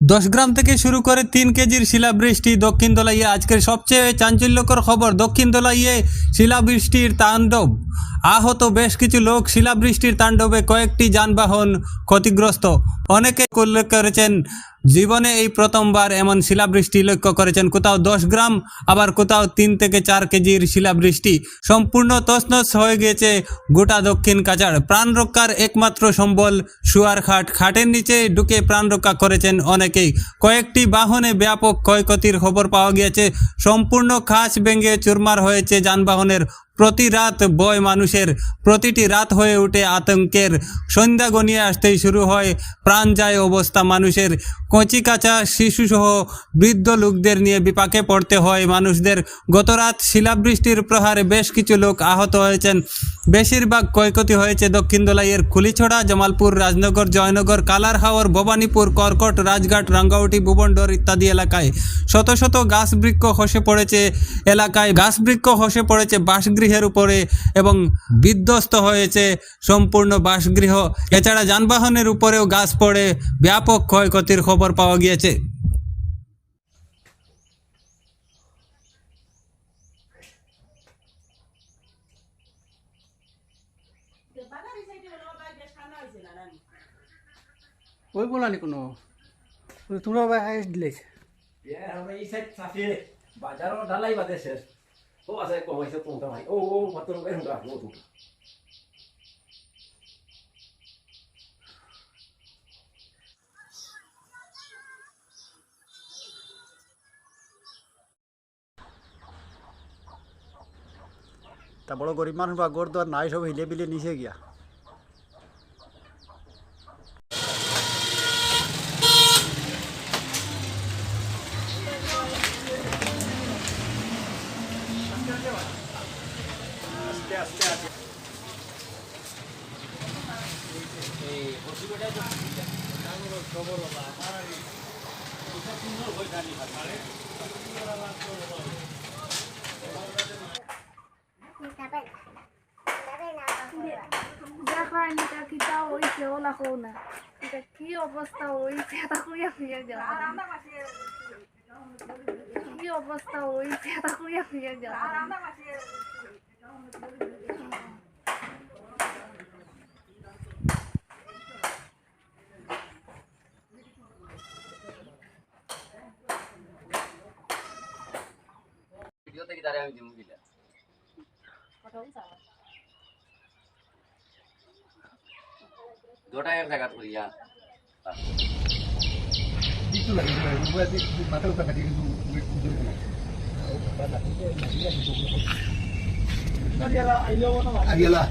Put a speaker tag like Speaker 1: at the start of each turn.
Speaker 1: 10 গ্রাম থেকে শুরু করে 3 কেজির শিলাবৃষ্টি দক্ষিণ দোলাইয়ে। আজকের সবচেয়ে চাঞ্চল্যকর খবর, দক্ষিণ দোলাইয়ে শিলাবৃষ্টির তাণ্ডব। আহত বেশ কিছু লোক। শিলাবৃষ্টির তাণ্ডবে কয়েকটি যানবাহন ক্ষতিগ্রস্ত। অনেকে উল্লেখ করেছেন জীবনে এই প্রথমবার এমন শিলাবৃষ্টি লক্ষ্য করেছেন। কোথাও 10 গ্রাম, আবার কোথাও 3 থেকে 4 কেজির শিলাবৃষ্টি। সম্পূর্ণ তছনছ হয়ে গিয়েছে গোটা দক্ষিণ কাছাড়। প্রাণ রক্ষার একমাত্র সম্বল শুয়ার খাট। খাটের নিচে ঢুকে প্রাণ রক্ষা করেছেন অনেকেই। কয়েকটি বাহনে ব্যাপক ক্ষয়ক্ষতির খবর পাওয়া গিয়েছে। সম্পূর্ণ খাঁচ ভেঙে চুরমার হয়েছে যানবাহনের। প্রতি রাত বয় মানুষের, প্রতিটি রাত হয়ে ওঠে আতঙ্কের। সন্ধ্যা গনিয়ে আসতেই শুরু হয় প্রাণ যায় অবস্থা মানুষের। কচিকাঁচা শিশুসহ বৃদ্ধ লোকদের নিয়ে বিপাকে পড়তে হয় মানুষদের। গতরাত শিলাবৃষ্টির প্রহারে বেশ কিছু লোক আহত হয়েছেন। বেশিরভাগ ক্ষয়ক্ষতি হয়েছে দক্ষিণ দোলাইয়ের কুলিছড়া, জামালপুর, রাজনগর, জয়নগর, কালারহাওর, ভবানীপুর, কর্কট, রাজঘাট, রাঙ্গাউটি, ভুবনডোর ইত্যাদি এলাকায়। শত শত গাছবৃক্ষ খসে পড়েছে এলাকায়। গাছবৃক্ষ খসে পড়েছে বাসগৃহের উপরে এবং বিধ্বস্ত হয়েছে সম্পূর্ণ বাসগৃহ। এছাড়া যানবাহনের উপরেও গাছ পড়ে ব্যাপক ক্ষয়ক্ষতির খবর পাওয়া গিয়েছে।
Speaker 2: ওই বলানি কোনো তোমরা দিলে
Speaker 3: আমরা এই সাইড চাষে বাজারও ঢালাই বাদে শেষ ও আছে কমাইছে তোমরা ভাই ও কত রকম হুঁকা ও তোমরা
Speaker 2: তা বড় গরিব মানুষ বা গড় দর নাই, সব হিলে বিলে নিচে গিয়া।
Speaker 4: দেখায়নি তা কিতা হইছে ওলা কও না, এটা কি অবস্থা হইছে তা কইয়া ফিরে যাও, কি অবস্থা হইছে তা কইয়া ফিরে যাও।
Speaker 3: ভিডিও থেকে দাঁড়িয়ে আমি দিমু দিলা দুটা এক জায়গা করিয়া
Speaker 5: Adiela.